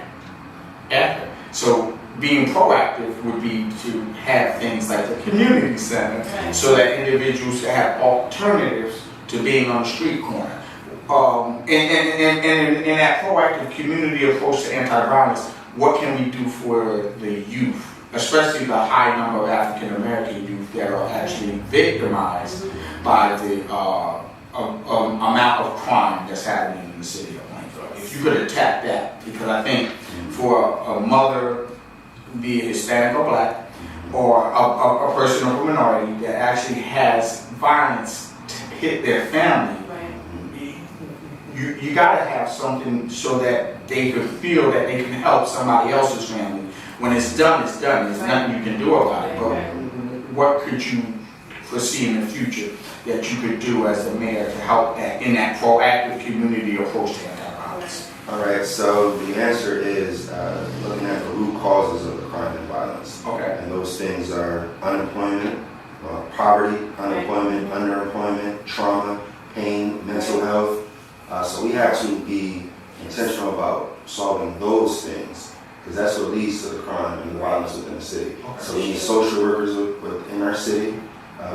So being proactive would be to have things like the community center so that individuals have alternatives to being on the street corner. And in that proactive community approach to anti-violence, what can we do for the youth, especially the high number of African American youth that are actually victimized by the amount of crime that's happening in the city of Plainfield? If you could attack that, because I think for a mother, be it Hispanic or Black, or a person of a minority that actually has violence hit their family, you got to have something so that they could feel that they can help somebody else's family. When it's done, it's done. There's nothing you can do about it. But what could you foresee in the future that you could do as the mayor to help in that proactive community approach to anti-violence? All right, so the answer is looking at the root causes of the crime and violence. Okay. And those things are unemployment, poverty, unemployment, underemployment, trauma, pain, mental health. So we have to be intentional about solving those things. because that's what leads to the crime and the violence within the city. So we need social workers within our city.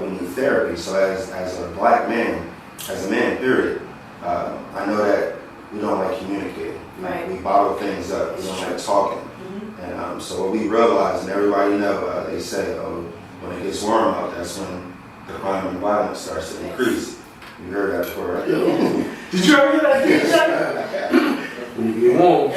We need therapy. So as a black man, as a man, period, I know that we don't like communicating. Right. We bottle things up. We don't like talking. And so what we realize, and everybody know, they say, oh, when it gets warm out, that's when the crime and violence starts to increase. You heard that before, right? Did you ever hear that? When you get home,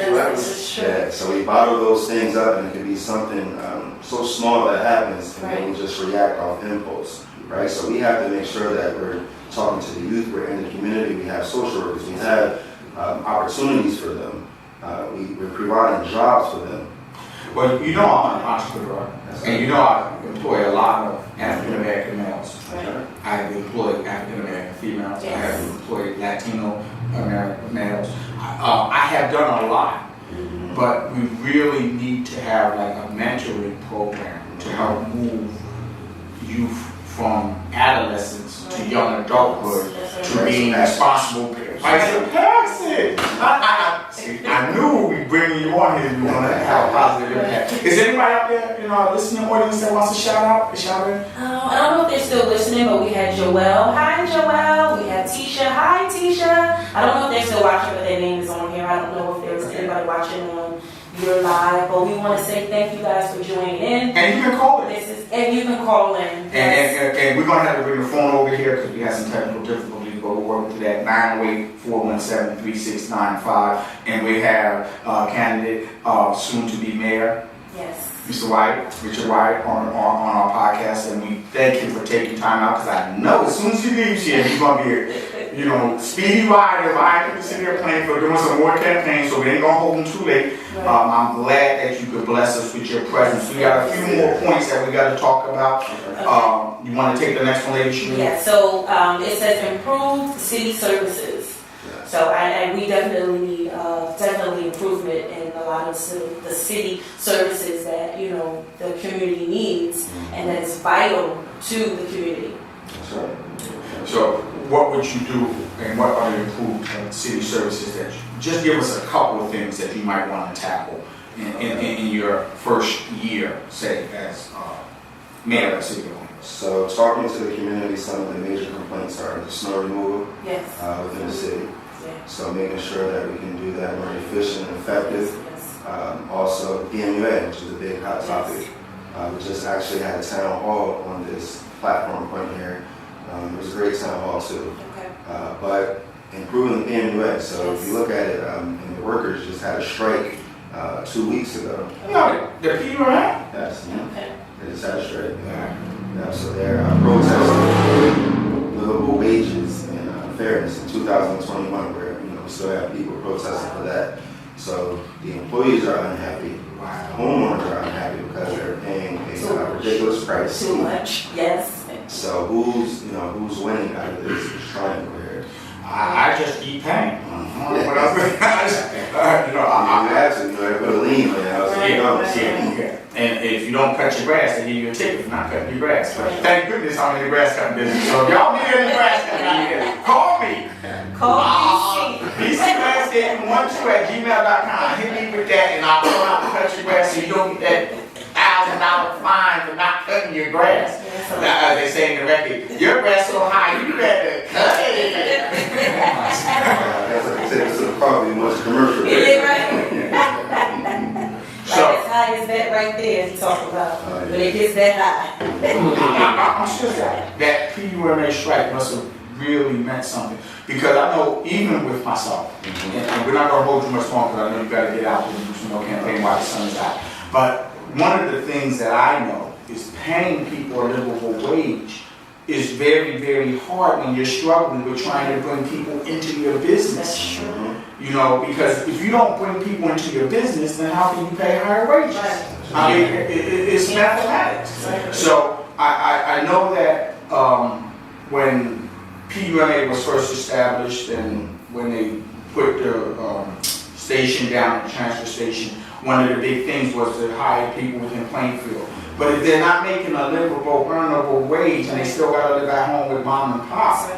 Yeah, so we bottle those things up, and it can be something so small that happens, and then we just react off impulse, right? So we have to make sure that we're talking to the youth, we're in the community, we have social workers, we have opportunities for them, we're providing jobs for them. Well, you know I'm an entrepreneur, and you know I employ a lot of African American males. Right. I have employed African American females. I have employed Latino American males. I have done a lot, but we really need to have like a mentoring program to help move youth from adolescence to young adulthood to being responsible. I said, pass it. I knew we bringing you on here. We want to have a positive impact. Is anybody out there in our listening audience that wants to shout out? I don't know if they're still listening, but we had Joelle. Hi, Joelle. We had Tisha. Hi, Tisha. I don't know if they're still watching, but their name is on here. I don't know if there's anybody watching on your live, but we want to say thank you guys for joining in. And you can call in. And you can call in. And we're going to have to bring the phone over here because we have some technical difficulties, but we're working through that. 908-417-3695. And we have a candidate, soon to be mayor. Yes. Mr. White, Richard White, on our podcast, and we thank him for taking time out because I know as soon as he leaves here, he's going to be speedy rider, riding the city of Plainfield, doing some more campaigns, so we ain't going to hold him too late. Right. I'm glad that you could bless us with your presence. We got a few more points that we got to talk about. You want to take the next one, Lady Shirley? Yeah, so it says improved city services. So we definitely need improvement in a lot of the city services that the community needs, and that is vital to the community. That's right. So what would you do, and what are the improved city services that just give us a couple of things that you might want to tackle in your first year, say, as mayor of the city of Plainfield? So talking to the community, some of the major complaints are the snow removal within the city. So making sure that we can do that more efficient and effective. Also, PMUA, which is a big hot topic. We just actually had a town hall on this platform point here. It was a great town hall too. But improving the PMUA. So if you look at it, and the workers just had a strike 2 weeks ago. No, the PMUA? Yes. They just had a strike. So they're protesting livable wages and fairness in 2021, where we still have people protesting for that. So the employees are unhappy. Homeowners are unhappy because they're paying a ridiculous price. Too much, yes. So who's winning out of this triangle here? I just keep paying. What else? They put a lien on it. And if you don't cut your grass, they give you a ticket for not cutting your grass. Thank goodness I'm in the grass cutting business. So if y'all need any grass cutting, call me. Call me. BCGrassCutting12@gmail.com. Hit me with that, and I'll come out and cut your grass so you don't get that $1,000 fine for not cutting your grass. They say in the record, your grass so high, you better cut it. That's probably much commercial. Is it right? Like as high as that right there he's talking about. When it gets that high. I'm sure that PUMA strike must have really meant something. Because I know, even with myself, and we're not going to hold you much longer because I know you got to get out and do some more campaign while the sun is out. But one of the things that I know is paying people a livable wage is very, very hard when you're struggling with trying to bring people into your business. That's true. Because if you don't bring people into your business, then how can you pay higher wages? Right. I mean, it's mathematics. Right. So I know that when PUMA was first established and when they put the station down at the transfer station, one of the big things was to hire people within Plainfield. But if they're not making a livable, earnable wage and they still got to live at home with mom and pop,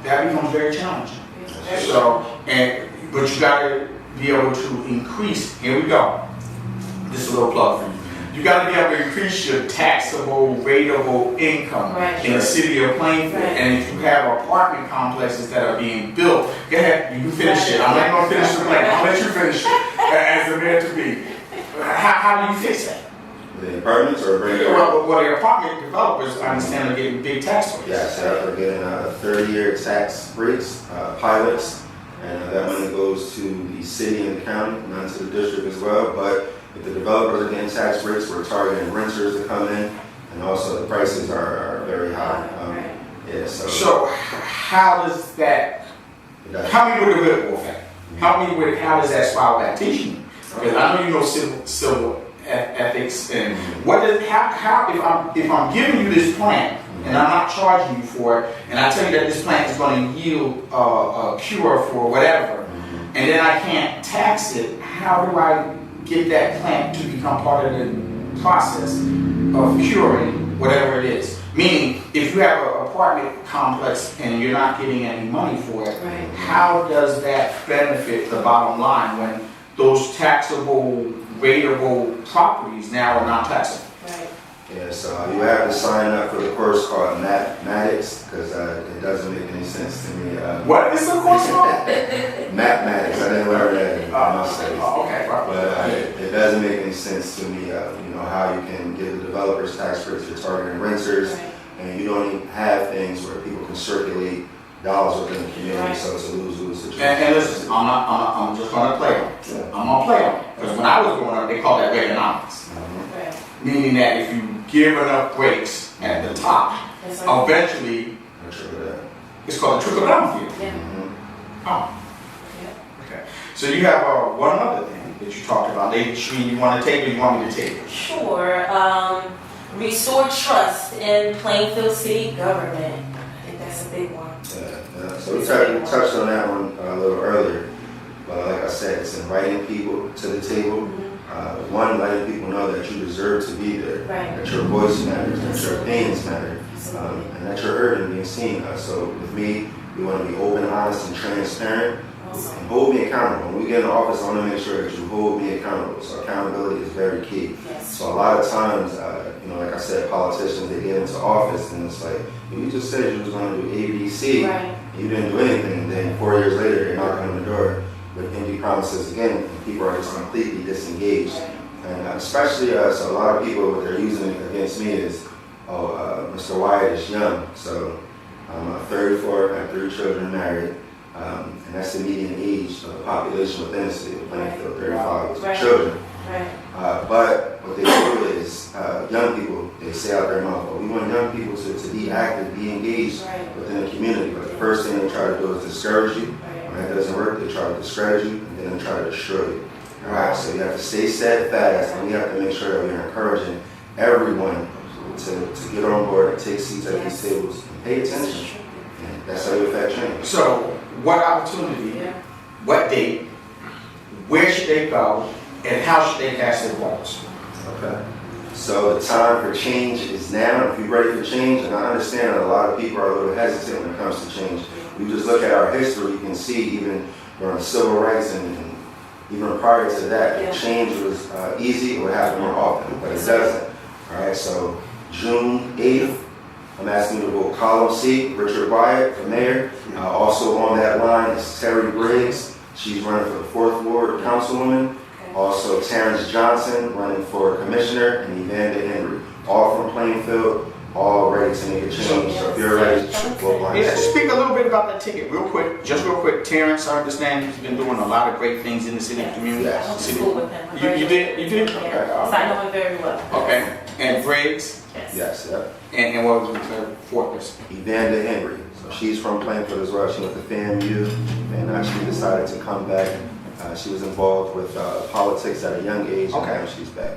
that becomes very challenging. So, but you got to be able to increase, here we go, this is a little plug for you. You got to be able to increase your taxable, rateable income in the city of Plainfield. And if you have apartment complexes that are being built, go ahead, you can finish it. I'm not going to finish the plan. I'll let you finish it as the mayor to be. How do you fix that? The apartments or bring it? Well, the apartment developers, I understand, are getting big tax breaks. Yes, they're getting 30-year tax breaks, pilots, and that money goes to the city and the county, not to the district as well. But if the developers are getting tax breaks, we're targeting renters to come in, and also the prices are very high. So how does that? How many would the ripple effect? How does that spiral back? Teach me, because I know you know civil ethics and what does how if I'm giving you this plan and I'm not charging you for it, and I tell you that this plan is going to yield a cure for whatever, and then I can't tax it, how do I get that plant to become part of the process of curing whatever it is? Meaning, if you have an apartment complex and you're not getting any money for it, how does that benefit the bottom line when those taxable, rateable properties now are not taxable? Yeah, so you have to sign up for the course called mathematics, because it doesn't make any sense to me. What is the course called? Mathematics. I didn't learn that in my studies. Okay, but it doesn't make any sense to me. How you can give the developers tax breaks for targeting renters, and you don't even have things where people can circulate dollars within the community, so it's a lose-lose situation. And listen, I'm just going to play on it. I'm going to play on it, because when I was growing up, they called that Reaganomics. Meaning that if you give enough breaks at the top, eventually, it's called a trickle-down theory. Oh. Okay. So you have one other thing that you talked about. You want to take it, or you want me to take it? Sure. Restore trust in Plainfield city government. I think that's a big one. So we touched on that one a little earlier. But like I said, it's inviting people to the table. One, letting people know that you deserve to be there, that your voice matters, that your opinions matter, and that you're heard and being seen. So with me, we want to be open, honest, and transparent, and hold me accountable. When we get in the office, I want to make sure that you hold me accountable. So accountability is very key. So a lot of times, like I said, politicians, they get into office and it's like, you just said you was going to do A, B, C, you didn't do anything, and then 4 years later, you're knocking on the door with empty promises again, and people are just completely disengaged. And especially, so a lot of people, what they're using against me is, Mr. Wyatt is young. So I'm 34, I have 3 children married, and that's the median age of the population within the city of Plainfield, 35 with children. But what they do is, young people, they say out their mouth, we want young people to be active, be engaged within the community. But the first thing they try to do is discourage you. When that doesn't work, they try to discourage you, and then they try to destroy you. So you have to stay steadfast, and we have to make sure that we're encouraging everyone to get on board and take seats at these tables and pay attention. And that's how you affect change. So, what opportunity, what date, where should they go, and how should they cast their votes? Okay. So the time for change is now. If you're ready for change, and I understand that a lot of people are a little hesitant when it comes to change. You just look at our history, you can see even during civil rights and even prior to that, if change was easy, it would happen more often, but it doesn't. All right, so June 8th, I'm asking you to vote column C, Richard Wyatt for mayor. Also on that line is Terry Briggs. She's running for the 4th Ward Councilwoman. Also Terrence Johnson running for commissioner, and Evander Henry, all from Plainfield, all ready to make a change. So if you're ready, vote line C. Speak a little bit about that ticket, real quick. Terrence, I understand he's been doing a lot of great things in the city community. I went to school with him. You did? Okay. So I know him very well. Okay. And Briggs? Yes, yep. And what was the 4th person? Evander Henry. So she's from Plainfield as well. She went to FAMU, and she decided to come back. She was involved with politics at a young age, and now she's back.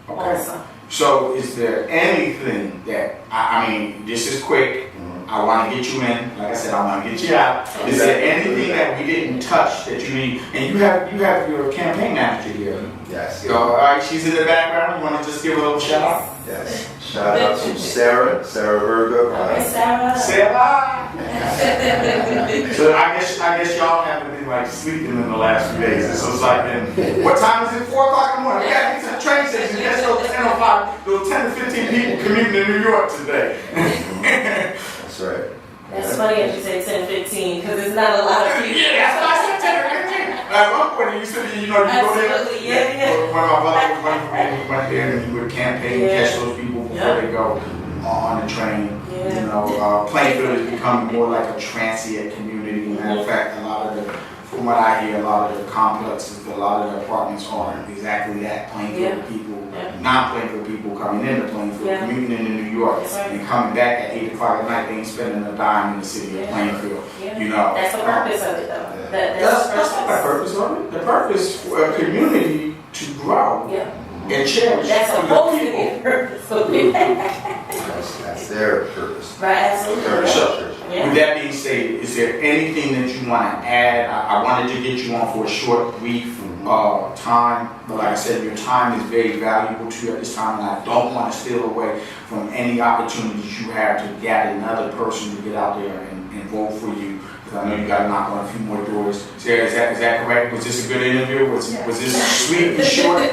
Okay. Awesome. So is there anything that, I mean, this is quick. I want to get you in. Like I said, I want to get you out. Is there anything that we didn't touch that you need? And you have your campaign manager here. Yes. All right, she's in the background. You want to just give a little shout out? Yes. Shout out to Sarah Virgo. Sarah. So I guess y'all haven't been like sleeping in the last few days. So it's like, what time is it? 4 o'clock in the morning. We got to get to the train station. Guess those 10 o'clock, those 10 to 15 people commuting to New York today. That's right. That's funny that you say 10, 15, because it's not a lot of people. Yeah, that's what I said, 10 to 15. At one point, you said, you know, you go there. Absolutely, yeah. When my brother was running for me, we went there and we would campaign and catch those people before they go on the train. Yeah. You know, Plainfield is becoming more like a transient community. Matter of fact, a lot of the, from what I hear, a lot of the complexes, a lot of the apartments are exactly that. Plainfield people, non-Plainfield people coming into Plainfield, commuting into New York, and coming back at 8 o'clock at night. They ain't spending a dime in the city of Plainfield. You know, that's the purpose of it, though. That's not the purpose of it. The purpose for a community to grow and cherish That's the supposed to be people. the purpose of it. That's their purpose. Right, absolutely. With that being said, is there anything that you want to add? I wanted to get you on for a short, brief time, but like I said, your time is very valuable to you at this time, and I don't want to steal away from any opportunities you have to get another person to get out there and vote for you. Because I know you got to knock on a few more doors. Sarah, is that correct? Was this a good interview? Was this sweet and short? We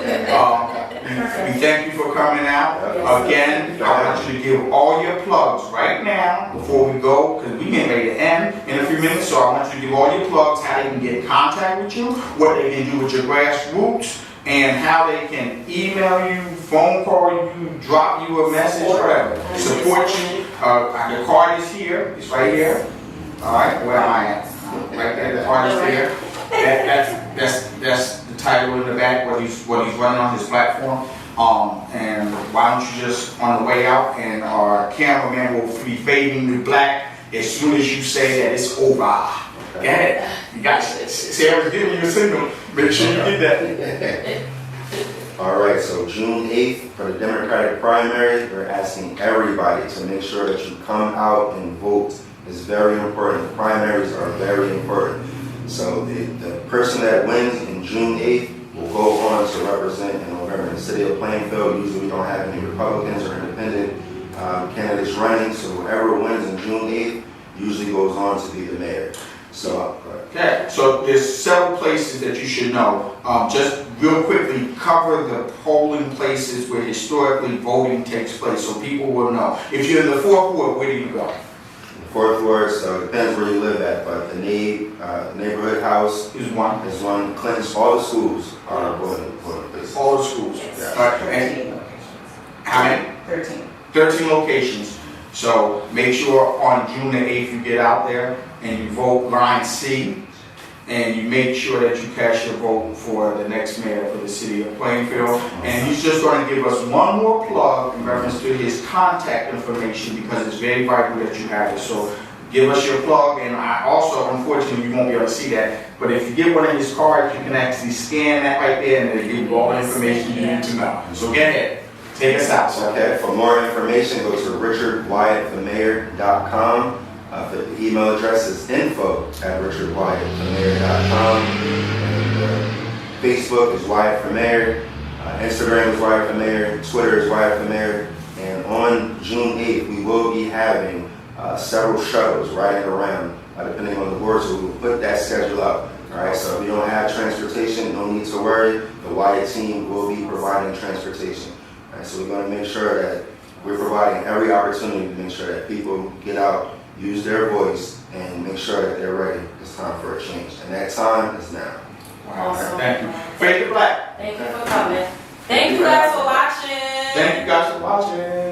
thank you for coming out. Again, I want you to give all your plugs right now before we go, because we getting ready to end in a few minutes. So I want you to give all your plugs, how they can get in contact with you, what they can do with your grassroots, and how they can email you, phone call you, drop you a message, whatever. Support you. The card is here. It's right here. All right, where am I at? Right there, the card is there. That's the title in the back, what he's running on his platform. And why don't you just on the way out, and our cameraman will be fading to black as soon as you say that it's over. Go ahead. You got Sarah's giving you a signal. Make sure you get that. All right, so June 8th for the Democratic primary, we're asking everybody to make sure that you come out and vote. It's very important. The primaries are very important. So the person that wins in June 8th will go on to represent in November in the city of Plainfield. Usually we don't have any Republicans or independent candidates running, so whoever wins in June 8th usually goes on to be the mayor. So, okay, so there's several places that you should know. Just real quickly, cover the polling places where historically voting takes place so people will know. If you're in the 4th Ward, where do you go? Fourth Ward, so it depends where you live at, but the neighborhood house is one. Clinton's, all the schools are voting places. All the schools. Yes. And how many? 13. 13 locations. So make sure on June the 8th you get out there and you vote line C, and you make sure that you cast your vote for the next mayor for the city of Plainfield. And he's just going to give us one more plug in reference to his contact information, because it's very vital that you have it. So give us your plug, and I also, unfortunately, you won't be able to see that, but if you get one of his cards, you can actually scan that right there, and it'll give you all the information you need to know. So get ahead. Take us out. Okay, for more information, go to richardwyattthemayor.com. The email address is info@richardwyattthemayor.com. And Facebook is Wyatt for Mayor. Instagram is Wyatt for Mayor. Twitter is Wyatt for Mayor. And on June 8th, we will be having several shuttles riding around, depending on the board, so we will put that schedule up. All right, so if you don't have transportation, no need to worry. The Wyatt team will be providing transportation. All right, so we're going to make sure that we're providing every opportunity to make sure that people get out, use their voice, and make sure that they're ready. It's time for a change, and that time is now. Wow, thank you. Fade to black. Thank you for coming. Thank you guys for watching. Thank you guys for watching.